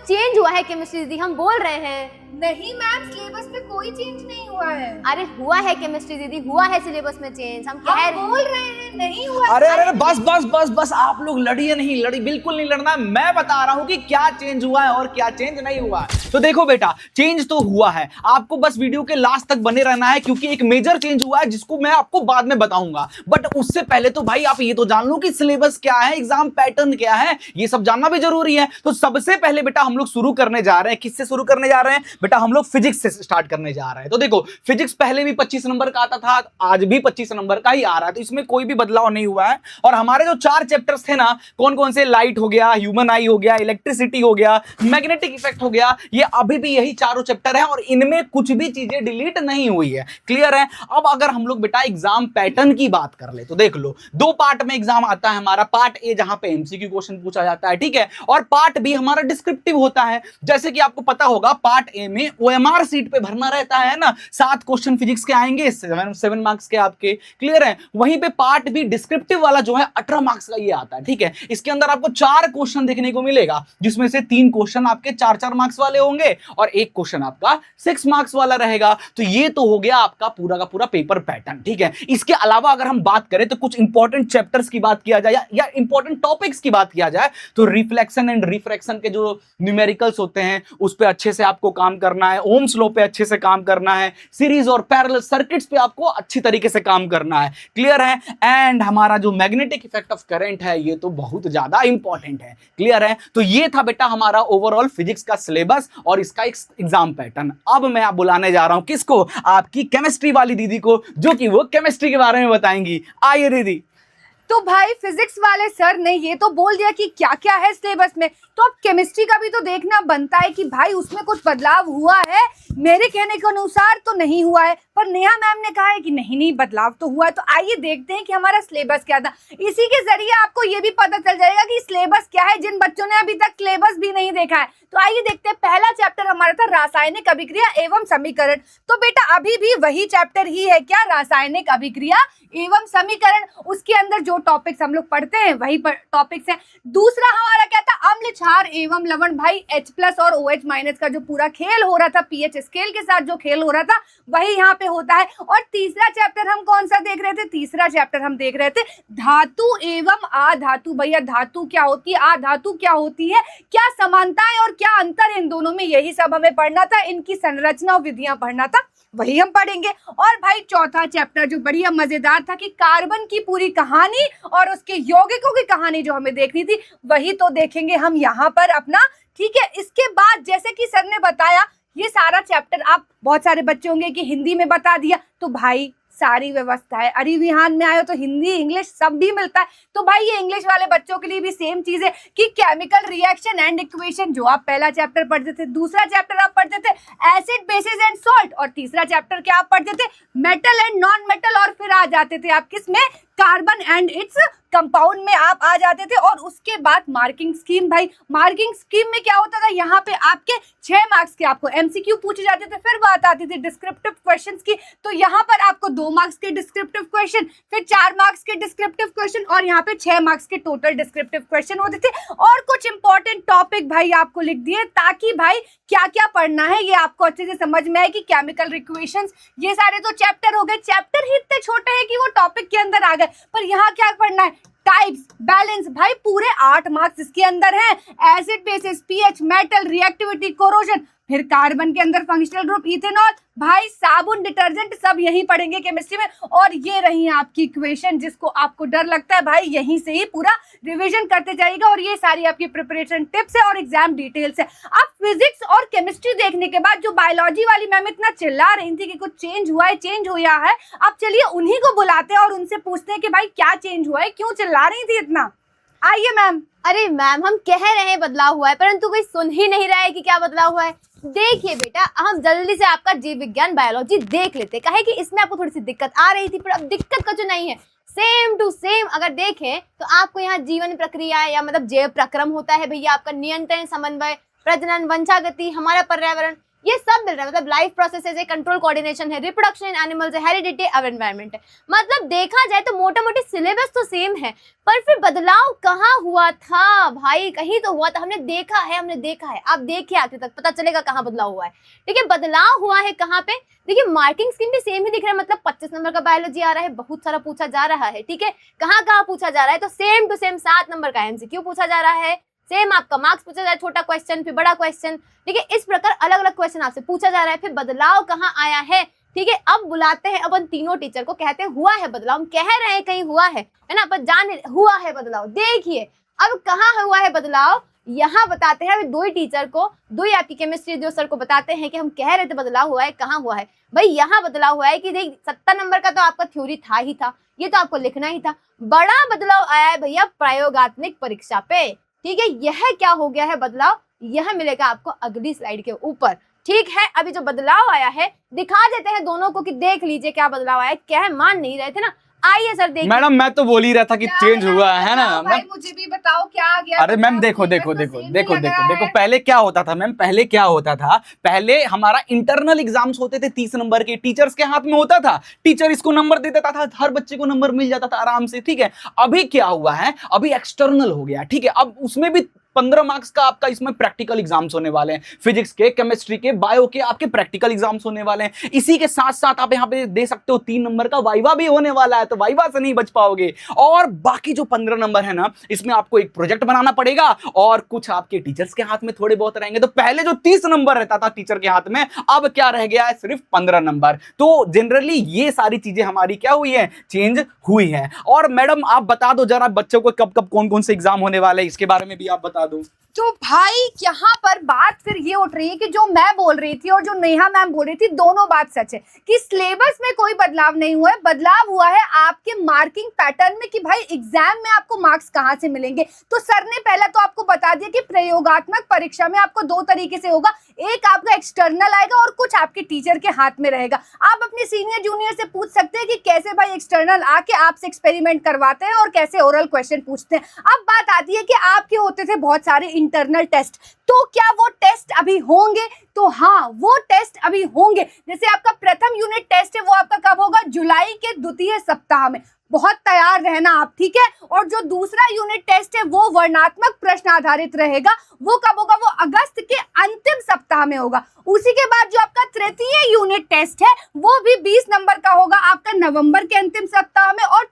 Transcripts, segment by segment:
Change हुआ है chemistry दीदी, हम बोल रहे हैं। नहीं मैम, सिलेबस में कोई चेंज नहीं हुआ है। अरे हुआ है केमिस्ट्री दीदी, हुआ है सिलेबस में चेंज, हम कह रहे हैं। बोल रहे हैं नहीं हुआ। अरे अरे बस बस बस बस, आप लोग लड़िए नहीं, लड़ी बिल्कुल नहीं लड़ना है। मैं बता रहा हूं कि क्या चेंज हुआ है और क्या चेंज नहीं हुआ है। तो देखो बेटा, चेंज तो हुआ है, आपको बस वीडियो के लास्ट तक बने रहना है, क्योंकि एक मेजर चेंज हुआ है जिसको मैं आपको बाद में बताऊंगा। बट उससे पहले तो भाई आप ये तो जान लो कि सिलेबस क्या है, एग्जाम पैटर्न क्या है, ये सब जानना भी जरूरी है। तो सबसे पहले बेटा हम लोग शुरू करने जा रहे हैं, किससे शुरू करने जा रहे हैं बेटा? हम लोग फिजिक्स से स्टार्ट करने जा रहे हैं। तो देखो, फिजिक्स पहले भी 25 नंबर का आता था, आज भी 25 नंबर का ही आ रहा है, तो इसमें कोई भी बदलाव नहीं हुआ है। और हमारे जो 4 चैप्टर्स थे ना, कौन कौन से, लाइट हो गया, ह्यूमन आई हो गया, इलेक्ट्रिसिटी हो गया, मैग्नेटिक इफेक्ट हो गया, ये अभी भी यही चारों चैप्टर है और इनमें कुछ भी चीजें डिलीट नहीं हुई है। क्लियर है? अब अगर हम लोग बेटा एग्जाम पैटर्न की बात कर ले तो देख लो, 2 पार्ट में एग्जाम आता है हमारा। पार्ट ए जहां पे एमसीक्यू क्वेश्चन पूछा जाता है, ठीक है, और पार्ट बी हमारा डिस्क्रिप्टिव होता है। जैसे कि आपको पता होगा, पार्ट ए में ओएमआर सीट पे भरना रहता है ना, 7 क्वेश्चन फिजिक्स के आएंगे, 7 मार्क्स के आपके। क्लियर है? वहीं पे पार्ट बी डिस्क्रिप्टिव वाला जो है 18 मार्क्स का ये आता है, ठीक है। इसके अंदर आपको 4 क्वेश्चन देखने को मिलेगा, जिसमें से 3 क्वेश्चन आपके 4-4 मार्क्स वाले होंगे और 1 क्वेश्चन आपका 6 मार्क्स वाला रहेगा। तो ये तो हो गया आपका पूरा का पूरा पेपर पैटर्न, ठीक है। इसके अलावा अगर हम बात करें तो कुछ इंपॉर्टेंट चैप्टर्स की बात किया जाए या इंपॉर्टेंट टॉपिक्स की बात किया जाए, तो रिफ्लेक्शन एंड रिफ्रैक्शन के जो न्यूमेरिकल्स होते हैं उस पे अच्छे से आपको काम करना है, ओम्स लॉ पे अच्छे से काम करना है, सीरीज और पैरेलल सर्किट्स पे आपको अच्छी तरीके से काम करना है। क्लियर है? एंड हमारा जो मैग्नेटिक इफेक्ट ऑफ करंट है, ये तो बहुत ज्यादा इंपॉर्टेंट है। क्लियर है? तो ये था बेटा हमारा ओवरऑल फिजिक्स का सिलेबस और इसका एग्जाम पैटर्न। अब मैं बुलाने जा रहा हूं किसको? आपकी केमिस्ट्री वाली दीदी को, जो कि वो केमिस्ट्री के बारे में बताएंगी। आइए दीदी। तो भाई फिजिक्स वाले सर ने ये तो बोल दिया कि क्या क्या है सिलेबस में, तो अब केमिस्ट्री का भी तो देखना बनता है कि भाई उसमें कुछ बदलाव हुआ है। मेरे कहने के अनुसार तो नहीं हुआ है, पर नेहा मैम ने कहा है कि नहीं बदलाव तो हुआ है। तो आइए देखते हैं कि हमारा सिलेबस क्या था। इसी के जरिए आपको ये भी पता चल जाएगा कि सिलेबस क्या है, जिन बच्चों ने अभी तक सिलेबस भी नहीं देखा है। तो आइए देखते हैं। पहला चैप्टर हमारा था रासायनिक अभिक्रिया एवं समीकरण। तो बेटा अभी भी वही चैप्टर ही है क्या, रासायनिक अभिक्रिया एवं समीकरण। उसके अंदर जो टॉपिक्स हम लोग पढ़ते हैं वही टॉपिक्स हैं। दूसरा हमारा क्या था, अम्ल क्षार एवं लवण। भाई H+ और OH- का जो पूरा खेल हो रहा था, pH स्केल के साथ जो खेल हो रहा था, वही यहाँ पे होता है। और तीसरा चैप्टर हम कौन सा देख रहे थे? तीसरा चैप्टर हम देख रहे थे धातु एवं अधातु। भैया धातु क्या होती है, अधातु क्या होती है, क्या समानताएं और क्या अंतर है इन दोनों में, यही सब हमें पढ़ना था। इनकी संरचना और विधियां पढ़ना था, वही हम पढ़ेंगे। और भाई चौथा चैप्टर जो बढ़िया मजेदार था कि कार्बन की पूरी कहानी और उसके यौगिकों की कहानी जो हमें देखनी थी, वही तो देखेंगे हम यहाँ पर अपना। ठीक है, इसके बाद जैसे कि सर ने बताया, ये सारा चैप्टर आप बहुत सारे बच्चे होंगे कि हिंदी में बता दिया, तो भाई सारी व्यवस्था है। अरिविहान में आए हो तो हिंदी इंग्लिश सब भी मिलता है। तो भाई ये इंग्लिश वाले बच्चों के लिए भी सेम चीज है कि केमिकल रिएक्शन एंड इक्वेशन जो आप पहला चैप्टर पढ़ते थे, दूसरा चैप्टर आप पढ़ते थे एसिड बेसिस एंड सॉल्ट, और तीसरा चैप्टर क्या आप पढ़ते थे, मेटल एंड नॉन मेटल, और फिर आ जाते थे आप किस में, कार्बन एंड इट्स कंपाउंड में आप आ जाते थे। और उसके बाद मार्किंग स्कीम। भाई मार्किंग स्कीम में क्या होता था, यहाँ पे आपके 6 मार्क्स के आपको एमसीक्यू पूछे जाते थे, फिर बात आती थी डिस्क्रिप्टिव क्वेश्चंस की। तो यहाँ पर आपको 2 मार्क्स के डिस्क्रिप्टिव क्वेश्चन, फिर 4 मार्क्स के डिस्क्रिप्टिव क्वेश्चन, और यहाँ पे 6 मार्क्स के टोटल डिस्क्रिप्टिव क्वेश्चन होते थे। और कुछ इंपॉर्टेंट टॉपिक भाई आपको लिख दिए, ताकि भाई क्या क्या पढ़ना है ये आपको अच्छे से समझ में आए कि केमिकल इक्वेशंस, ये सारे तो चैप्टर हो गए। चैप्टर ही इतने छोटे हैं कि वो टॉपिक के अंदर आ गए, पर यहाँ क्या पढ़ना है, टाइप्स, बैलेंस। भाई पूरे 8 मार्क्स इसके अंदर हैं। Acid basis, pH, metal, reactivity, corrosion, फिर कार्बन के अंदर फंक्शनल ग्रुप, इथेनॉल, भाई साबुन, डिटर्जेंट, सब यही पढ़ेंगे केमिस्ट्री में। और ये रही आपकी इक्वेशन, जिसको आपको डर लगता है भाई, यहीं से ही पूरा रिवीजन करते जाइएगा। और ये सारी आपकी प्रिपरेशन टिप्स है और एग्जाम डिटेल्स है। अब फिजिक्स और केमिस्ट्री देखने के बाद जो बायोलॉजी वाली मैम इतना चिल्ला रही थी कि कुछ चेंज हुआ है, चेंज हुआ है, अब चलिए उन्हीं को बुलाते हैं और उनसे पूछते हैं कि भाई क्या चेंज हुआ है, क्यों चिल्ला रही थी इतना। आइए मैम। अरे मैम, हम कह रहे हैं बदलाव हुआ है, परंतु कोई सुन ही नहीं रहा है कि क्या बदलाव हुआ है। देखिए बेटा, हम जल्दी से आपका जीव विज्ञान बायोलॉजी देख लेते। कहे कि इसमें आपको थोड़ी सी दिक्कत आ रही थी, पर अब दिक्कत का जो नहीं है, सेम टू सेम अगर देखें तो आपको यहाँ जीवन प्रक्रिया या मतलब जैव प्रक्रम होता है भैया, आपका नियंत्रण, समन्वय, प्रजनन, वंशागति, हमारा पर्यावरण, ये सब मिल रहा है। मतलब लाइफ प्रोसेसेस है, कंट्रोल कोऑर्डिनेशन है, रिप्रोडक्शन इन एनिमल्स है, हेरिडिटी और एनवायरनमेंट है। मतलब देखा जाए तो मोटा मोटी सिलेबस तो सेम है, पर फिर बदलाव कहाँ हुआ था भाई? कहीं तो हुआ था। हमने देखा है, आप देखिए आखिर तक, पता चलेगा कहाँ बदलाव हुआ है। ठीक है, बदलाव हुआ है कहाँ पे? देखिए मार्किंग स्कीम भी सेम ही दिख रहा है। मतलब 25 नंबर का बायोलॉजी आ रहा है, बहुत सारा पूछा जा रहा है। ठीक है, कहाँ पूछा जा रहा है? तो सेम टू सेम 7 नंबर का एमसीक्यू पूछा जा रहा है, सेम आपका मार्क्स पूछा जा रहा है, छोटा क्वेश्चन फिर बड़ा क्वेश्चन। ठीक है, इस प्रकार अलग अलग क्वेश्चन आपसे पूछा जा रहा है। फिर बदलाव कहाँ आया है? ठीक है, अब बुलाते हैं अपन तीनों टीचर को, कहते हैं हुआ है बदलाव। हम कह रहे हैं कहीं हुआ है ना, पर जान हुआ है बदलाव। देखिए अब कहाँ हुआ है बदलाव, यहाँ बताते हैं। अभी दो ही टीचर को, दो ही आपकी केमिस्ट्री जो सर को बताते हैं कि हम कह रहे थे बदलाव हुआ है, कहाँ हुआ है भाई? यहाँ बदलाव हुआ है कि देख 70 नंबर का तो आपका थ्योरी था ही था, ये तो आपको लिखना ही था। बड़ा बदलाव आया है भैया प्रयोगात्मक परीक्षा पे। ठीक है, यह क्या हो गया है बदलाव, यह मिलेगा आपको अगली स्लाइड के ऊपर। ठीक है, अभी जो बदलाव आया है दिखा देते हैं दोनों को कि देख लीजिए क्या बदलाव आया है। क्या है, मान नहीं रहे थे ना? आइए सर देखिए। मैडम मैं तो बोल ही रहा था कि चेंज हुआ है ना भाई, मैम। मुझे भी बताओ क्या आ गया। अरे मैम देखो, पहले क्या होता था मैम? पहले हमारा इंटरनल एग्जाम्स होते थे 30 नंबर के, टीचर्स के हाथ में होता था, टीचर इसको नंबर दे देता था, हर बच्चे को नंबर मिल जाता था आराम से। ठीक है, अभी क्या हुआ है, अभी एक्सटर्नल हो गया। ठीक है, अब उसमें भी 15 मार्क्स का आपका इसमें प्रैक्टिकल एग्जाम्स होने वाले हैं, फिजिक्स के, केमिस्ट्री के, बायो के आपके प्रैक्टिकल एग्जाम्स होने वाले हैं। इसी के साथ साथ आप यहाँ पे दे सकते हो 3 नंबर का वाइवा भी होने वाला है, तो वाइवा से नहीं बच पाओगे। और बाकी जो 15 नंबर है ना, इसमें आपको एक प्रोजेक्ट बनाना पड़ेगा और कुछ आपके टीचर्स के हाथ में थोड़े बहुत रहेंगे। तो पहले जो 30 नंबर रहता था टीचर के हाथ में, अब क्या रह गया है? सिर्फ 15 नंबर। तो जनरली ये सारी चीजें हमारी क्या हुई है, चेंज हुई है। और मैडम आप बता दो जरा बच्चों को कब कब कौन कौन से एग्जाम होने वाले हैं, इसके बारे में भी आप बता दो। तो भाई यहाँ पर बात फिर ये उठ रही है कि जो मैं बोल रही थी और जो नेहा मैम बोल रही थी, दोनों बात सच है कि सिलेबस में कोई बदलाव नहीं हुआ है। बदलाव हुआ है आपके मार्किंग पैटर्न में कि भाई एग्जाम में आपको मार्क्स कहाँ से मिलेंगे। तो सर ने पहला तो आपको बता दिया कि प्रयोगात्मक परीक्षा में आपको 2 तरीके से होगा, एक आपका एक्सटर्नल आएगा और कुछ आपके टीचर के हाथ में रहेगा। आप अपने सीनियर जूनियर से पूछ सकते हैं कि कैसे भाई एक्सटर्नल आके आपसे एक्सपेरिमेंट करवाते हैं और कैसे ओरल क्वेश्चन पूछते हैं। अब बात आती है कि आपके होते थे बहुत सारे इंटरनल टेस्ट, तो क्या वो टेस्ट अभी होंगे? तो हाँ, वो टेस्ट अभी होंगे। जैसे आपका प्रथम यूनिट टेस्ट है वो आपका कब होगा? जुलाई के द्वितीय सप्ताह में। बहुत तैयार रहना आप, ठीक है। और जो दूसरा यूनिट टेस्ट है वो वर्णनात्मक प्रश्न आधारित रहेगा, वो कब होगा? वो अगस्त के अंतिम सप्ताह में होगा। उसी के बाद जो आपका तृतीय यूनिट टेस्ट है वो भी 20 नंबर का होगा आपका नवंबर के अंतिम सप्ताह में। और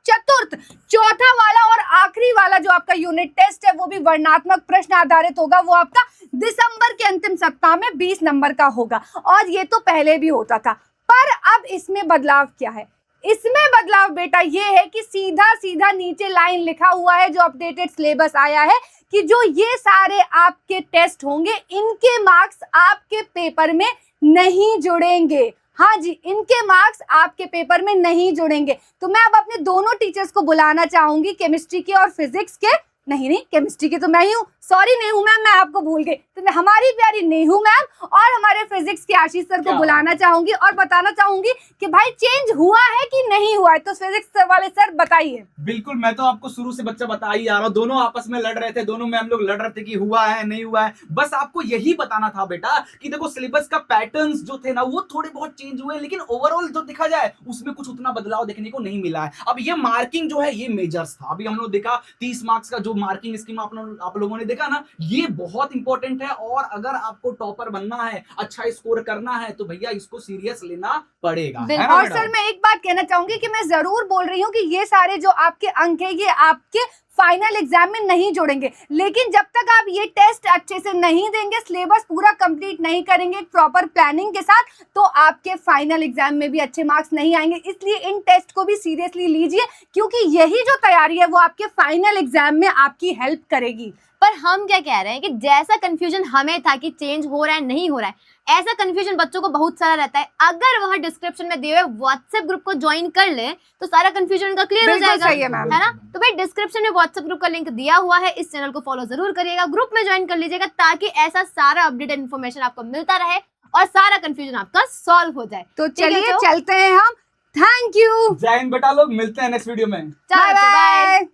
चौथा वाला और आखिरी वाला जो आपका यूनिट टेस्ट है वो भी वर्णनात्मक प्रश्न आधारित होगा, वो आपका दिसंबर के अंतिम सप्ताह में 20 नंबर का होगा। और ये तो पहले भी होता था, पर अब इसमें बदलाव क्या है? इसमें बदलाव बेटा ये है कि सीधा सीधा नीचे लाइन लिखा हुआ है जो अपडेटेड सिलेबस आया है कि जो ये सारे आपके टेस्ट होंगे इनके मार्क्स आपके पेपर में नहीं जुड़ेंगे। हाँ जी, इनके मार्क्स आपके पेपर में नहीं जुड़ेंगे। तो मैं अब अपने दोनों टीचर्स को बुलाना चाहूंगी, केमिस्ट्री के और फिजिक्स के। नहीं, केमिस्ट्री की तो मैं ही हूँ, सॉरी नेहू मैम, मैं आपको भूल गई। तो मैं हमारी प्यारी नेहू मैम और हमारे फिजिक्स के आशीष सर को बुलाना चाहूंगी और बताना चाहूंगी कि भाई चेंज हुआ है कि नहीं हुआ है। तो फिजिक्स वाले सर बताइए। बिल्कुल, मैं तो आपको शुरू से बच्चा बता ही आ रहा हूँ, दोनों आपस में लड़ रहे थे, दोनों में हम लोग लड़ रहे थे कि हुआ है नहीं हुआ है। बस आपको यही बताना था बेटा कि देखो सिलेबस का पैटर्न्स जो थे ना वो थोड़े बहुत चेंज हुए, लेकिन ओवरऑल जो देखा जाए उसमें कुछ उतना बदलाव देखने को नहीं मिला है। अब ये मार्किंग जो है ये मेजर्स था। अभी हम लोग देखा 30 मार्क्स का जो मार्किंग स्कीम आप लोगों ने देखा ना, ये बहुत इंपॉर्टेंट है। और अगर आपको टॉपर बनना है, अच्छा स्कोर करना है, तो भैया इसको सीरियस लेना पड़ेगा। और सर मैं एक बात कहना चाहूंगी कि मैं जरूर बोल रही हूँ कि ये सारे जो आपके अंक है ये आपके फाइनल एग्जाम में नहीं जोड़ेंगे, लेकिन जब तक आप ये टेस्ट अच्छे से नहीं देंगे, सिलेबस पूरा कंप्लीट नहीं करेंगे प्रॉपर प्लानिंग के साथ, तो आपके फाइनल एग्जाम में भी अच्छे मार्क्स नहीं आएंगे। इसलिए इन टेस्ट को भी सीरियसली लीजिए, क्योंकि यही जो तैयारी है वो आपके फाइनल एग्जाम में आपकी हेल्प करेगी। पर हम क्या कह रहे हैं कि जैसा कंफ्यूजन हमें था कि चेंज हो रहा है नहीं हो रहा है, ऐसा कंफ्यूजन बच्चों को बहुत सारा रहता है। अगर वह डिस्क्रिप्शन में दिए हुए व्हाट्सएप ग्रुप को ज्वाइन कर ले तो सारा कंफ्यूजन उनका क्लियर हो जाएगा, है ना। तो भाई डिस्क्रिप्शन में व्हाट्सएप ग्रुप का लिंक दिया हुआ है, इस चैनल को फॉलो जरूर करिएगा, ग्रुप में ज्वाइन कर लीजिएगा, ताकि ऐसा सारा अपडेटेड इन्फॉर्मेशन आपको मिलता रहे और सारा कंफ्यूजन आपका सॉल्व हो जाए। तो चलिए चलते हैं हम। Thank you. जय हिंद बेटा लोग, मिलते हैं नेक्स्ट वीडियो में। Bye bye.